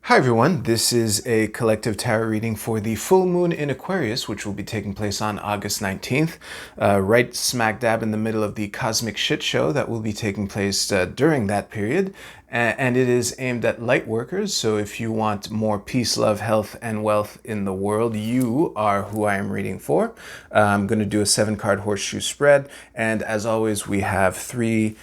Hi everyone, this is a collective tarot reading for the full moon in Aquarius, which will be taking place on August 19th, right smack dab in the middle of the cosmic shit show that will be taking place during that period. And it is aimed at light workers, so if you want more peace, love, health, and wealth in the world, you are who I am reading for. I'm going to do a 7-card horseshoe spread, and as always, we have 3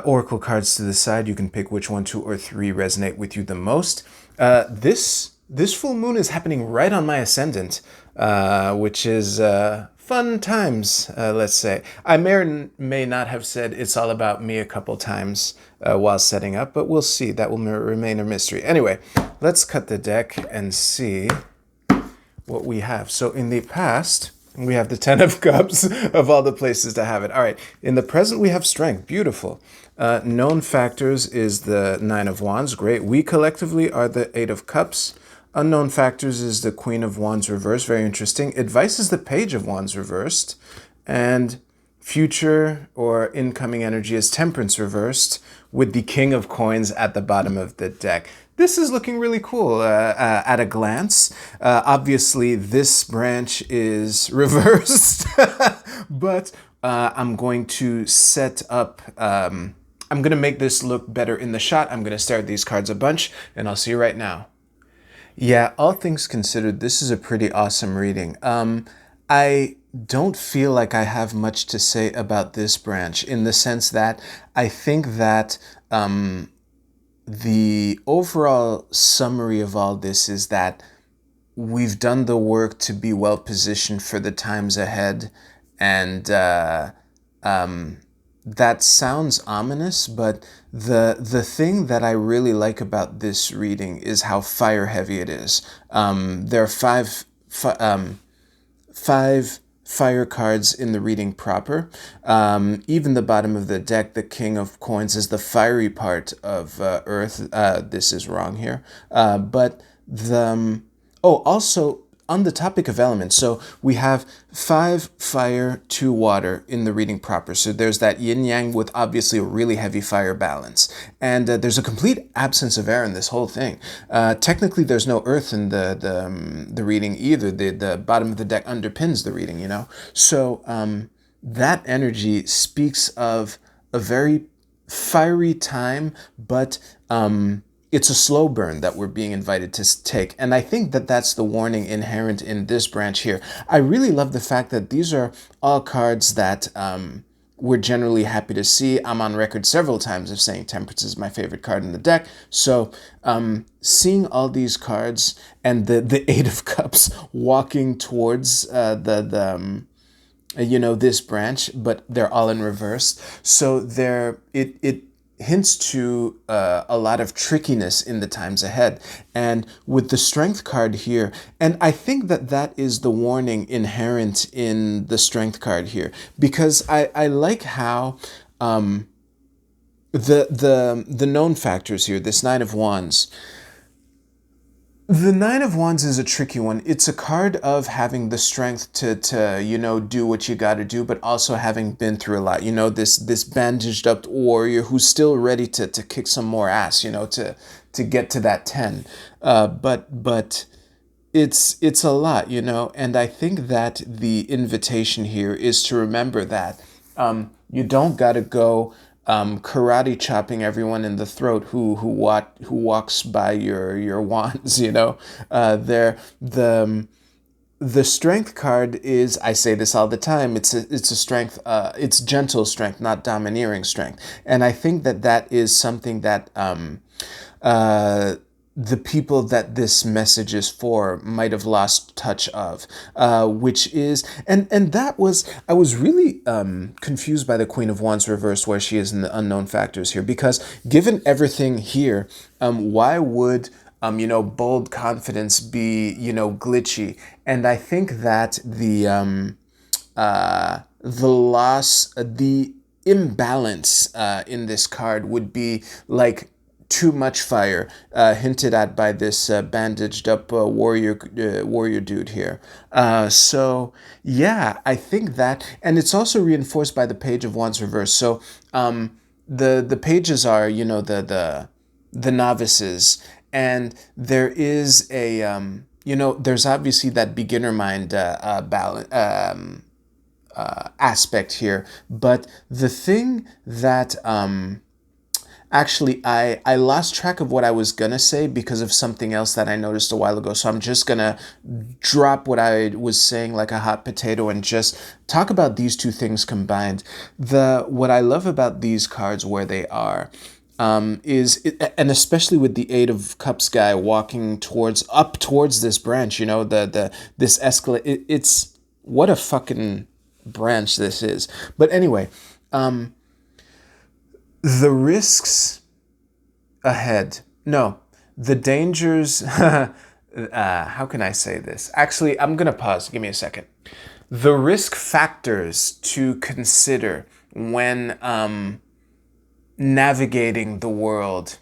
oracle cards to the side. You can pick which 1, 2, or 3 resonate with you the most. This full moon is happening right on my ascendant, which is fun times, let's say. I may or may not have said it's all about me a couple times while setting up, but we'll see. That will remain a mystery. Anyway, let's cut the deck and see what we have. So in the past, we have the 10 of Cups of all the places to have it. All right, in the present, we have Strength. Beautiful. Known factors is the 9 of Wands. Great. We collectively are the 8 of Cups. Unknown factors is the Queen of Wands reversed. Very interesting. Advice is the Page of Wands reversed. And future or incoming energy is Temperance reversed with the King of Coins at the bottom of the deck. This is looking really cool at a glance. Obviously, this branch is reversed, but I'm going to set up... I'm going to make this look better in the shot. I'm going to stare at these cards a bunch, and I'll see you right now. Yeah, all things considered, this is a pretty awesome reading. I don't feel like I have much to say about this branch in the sense that I think that the overall summary of all this is that we've done the work to be well positioned for the times ahead, and that sounds ominous, but the thing that I really like about this reading is how fire heavy it is. There are five fire cards in the reading proper. Even the bottom of the deck, the King of Coins, is the fiery part of Earth. This is wrong here. But the... Oh, also, on the topic of elements, so we have 5 fire, 2 water in the reading proper. So there's that yin-yang with obviously a really heavy fire balance. And there's a complete absence of air in this whole thing. Technically, there's no earth in the reading either. The bottom of the deck underpins the reading, you know? So that energy speaks of a very fiery time, but... it's a slow burn that we're being invited to take. And I think that that's the warning inherent in this branch here. I really love the fact that these are all cards that we're generally happy to see. I'm on record several times of saying Temperance is my favorite card in the deck. So seeing all these cards and the 8 of Cups walking towards this branch, but they're all in reverse. So it hints to a lot of trickiness in the times ahead. And with the Strength card here, and I think that that is the warning inherent in the Strength card here, because I like how the known factors here, this 9 of Wands. The 9 of Wands is a tricky one. It's a card of having the strength to do what you got to do, but also having been through a lot. You know, this bandaged up warrior who's still ready to kick some more ass, you know, to get to that 10. But it's a lot, you know, and I think that the invitation here is to remember that you don't got to go karate chopping everyone in the throat who walks by your wands, you know. The Strength card is, I say this all the time, it's a strength, it's gentle strength, not domineering strength. And I think that is something that the people that this message is for might have lost touch of, which is, and that was, I was really confused by the Queen of Wands reverse where she is in the unknown factors here, because given everything here, why would bold confidence be, glitchy? And I think that the loss, the imbalance in this card would be like too much fire, hinted at by this bandaged up warrior dude here. So yeah, I think that, and it's also reinforced by the Page of Wands reverse. So the pages are, the novices, And there is a, you know, there's obviously that beginner mind balance, aspect here. But the thing that actually, I lost track of what I was gonna say because of something else that I noticed a while ago. So I'm just gonna drop what I was saying like a hot potato and just talk about these two things combined. What I love about these cards where they are and especially with the Eight of Cups guy walking up towards this branch, you know, this escalate. It's what a fucking branch this is. But anyway, the risks ahead. No, the dangers. How can I say this? Actually, I'm going to pause. Give me a second. The risk factors to consider when navigating the world,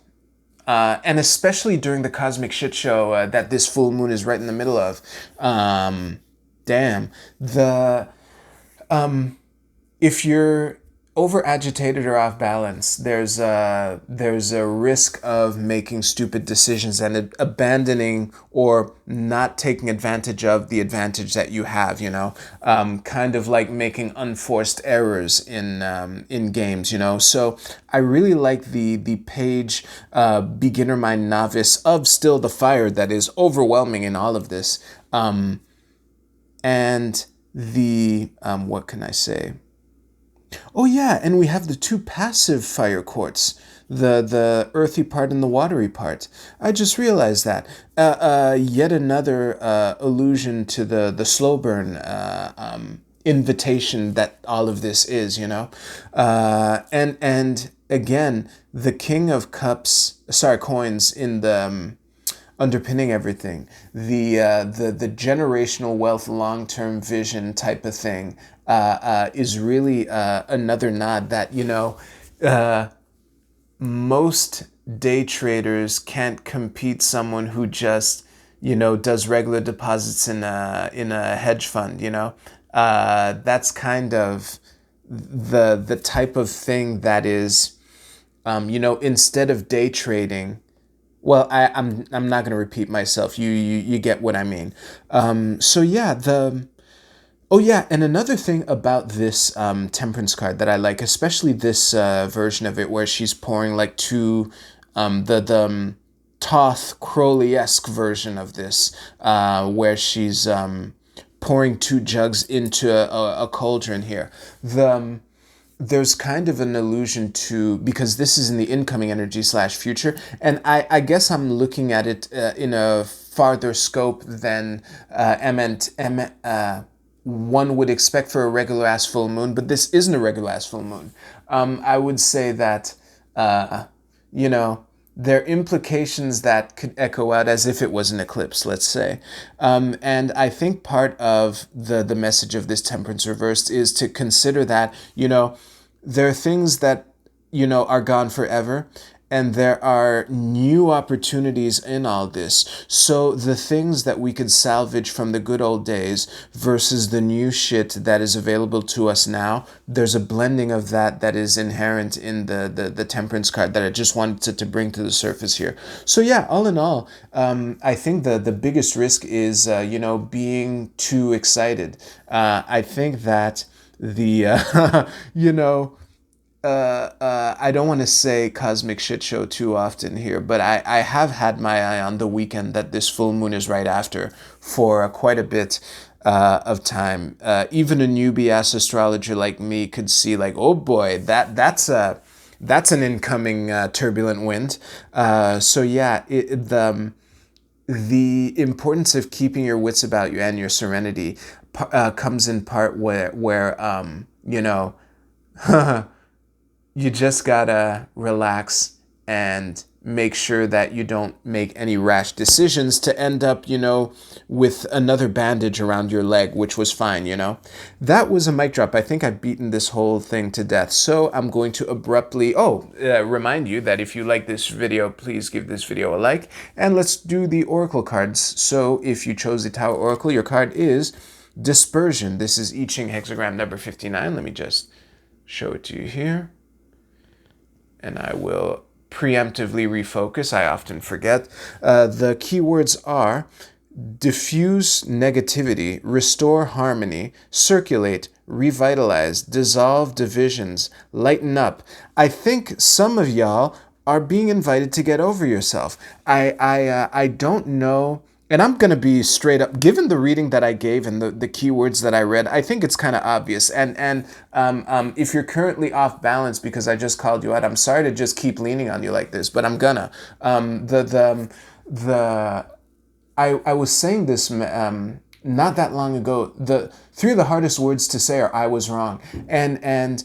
and especially during the cosmic shit show that this full moon is right in the middle of. Damn. If you're over agitated or off balance, there's a risk of making stupid decisions and abandoning or not taking advantage of the advantage that you have, you know, kind of like making unforced errors in games, you know. So I really like the page beginner mind novice of Still the Fire that is overwhelming in all of this, and the what can I say? Oh yeah, and we have the two passive fire quartz, the earthy part and the watery part. I just realized that. Yet another allusion to the slow burn invitation that all of this is, you know. And again, the King of coins in the underpinning everything, the generational wealth, long-term vision type of thing, is really another nod that, you know, most day traders can't compete someone who just, you know, does regular deposits in a hedge fund, you know. That's kind of the type of thing that is, you know, instead of day trading. Well, I'm not gonna repeat myself. You get what I mean. So yeah, oh yeah, and another thing about this Temperance card that I like, especially this version of it where she's pouring like two, the Toth Crowley-esque version of this, where she's pouring two jugs into a cauldron here. There's kind of an allusion to, because this is in the incoming energy / future, and I guess I'm looking at it in a farther scope than one would expect for a regular ass full moon, but this isn't a regular ass full moon. I would say that, you know, there are implications that could echo out as if it was an eclipse, let's say. And I think part of the message of this Temperance reversed is to consider that, you know, there are things that, you know, are gone forever, and there are new opportunities in all this. So the things that we could salvage from the good old days versus the new shit that is available to us now, there's a blending of that is inherent in the Temperance card that I just wanted to bring to the surface here. So yeah, all in all, I think the biggest risk is, you know, being too excited. I think that you know, I don't want to say cosmic shit show too often here, but I have had my eye on the weekend that this full moon is right after for quite a bit of time. Even a newbie ass astrologer like me could see like, oh boy, that's an incoming turbulent wind. So yeah, the importance of keeping your wits about you and your serenity comes in part where you know, you just gotta relax and make sure that you don't make any rash decisions to end up, you know, with another bandage around your leg, which was fine, you know. That was a mic drop. I think I've beaten this whole thing to death. So I'm going to abruptly, remind you that if you like this video, please give this video a like. And let's do the Oracle cards. So if you chose the Tower Oracle, your card is Dispersion. This is I Ching hexagram number 59. Let me just show it to you here. And I will preemptively refocus. I often forget. The keywords are diffuse negativity, restore harmony, circulate, revitalize, dissolve divisions, lighten up. I think some of y'all are being invited to get over yourself. I don't know. And I'm going to be straight up, given the reading that I gave and the keywords that I read, I think it's kind of obvious. And if you're currently off balance because I just called you out, I'm sorry to just keep leaning on you like this, but I'm gonna. I was saying this not that long ago. The three of the hardest words to say are "I was wrong," and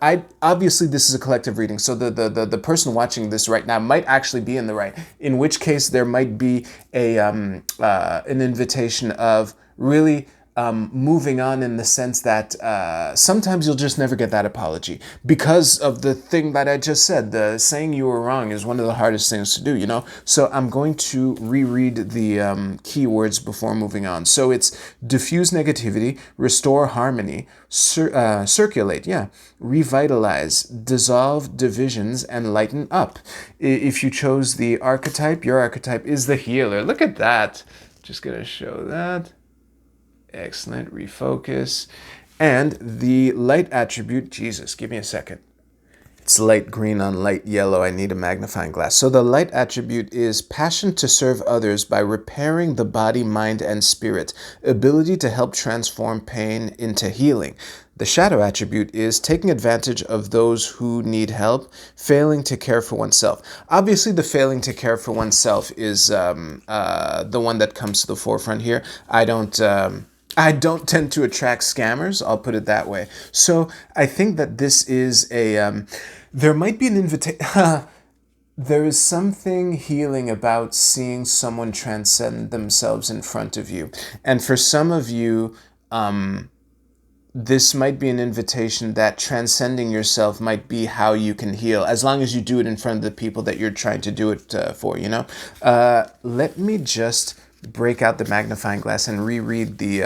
I obviously this is a collective reading, so the person watching this right now might actually be in the right. In which case, there might be an invitation of really moving on in the sense that sometimes you'll just never get that apology because of the thing that I just said. The saying you were wrong is one of the hardest things to do, you know? So I'm going to reread the keywords before moving on. So it's diffuse negativity, restore harmony, circulate, revitalize, dissolve divisions, and lighten up. If you chose the archetype, your archetype is the healer. Look at that. Just gonna show that. Excellent. Refocus. And the light attribute, Jesus, give me a second. It's light green on light yellow. I need a magnifying glass. So the light attribute is passion to serve others by repairing the body, mind, and spirit. Ability to help transform pain into healing. The shadow attribute is taking advantage of those who need help, failing to care for oneself. Obviously, the failing to care for oneself is the one that comes to the forefront here. I don't tend to attract scammers, I'll put it that way. So I think that this is there might be an invitation. There is something healing about seeing someone transcend themselves in front of you. And for some of you, this might be an invitation that transcending yourself might be how you can heal, as long as you do it in front of the people that you're trying to do it for, you know? Let me just break out the magnifying glass and reread the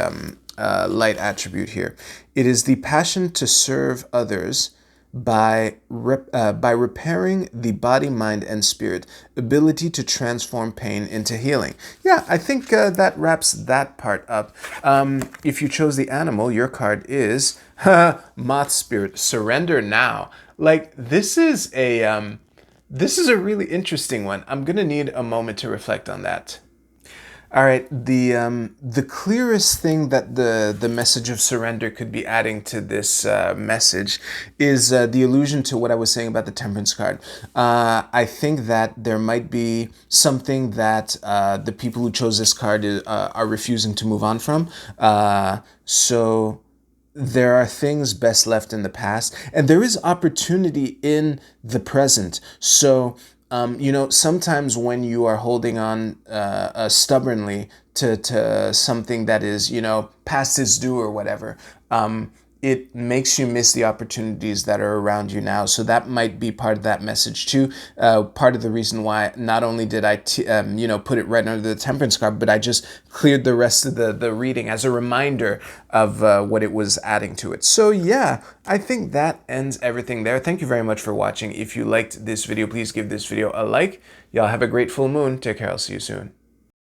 light attribute here. It is the passion to serve others by repairing the body, mind, and spirit. Ability to transform pain into healing. Yeah, I think that wraps that part up. If you chose the animal, your card is Moth Spirit. Surrender now. Like, this is a really interesting one. I'm gonna need a moment to reflect on that. All right, the clearest thing that the message of surrender could be adding to this message is the allusion to what I was saying about the Temperance card. I think that there might be something that the people who chose this card are refusing to move on from. So there are things best left in the past, and there is opportunity in the present. So you know, sometimes when you are holding on stubbornly to something that is, you know, past its due or whatever, it makes you miss the opportunities that are around you now. So that might be part of that message too. Part of the reason why not only did I, you know, put it right under the Temperance card, but I just cleared the rest of the reading as a reminder of what it was adding to it. So yeah, I think that ends everything there. Thank you very much for watching. If you liked this video, please give this video a like. Y'all have a great full moon. Take care. I'll see you soon.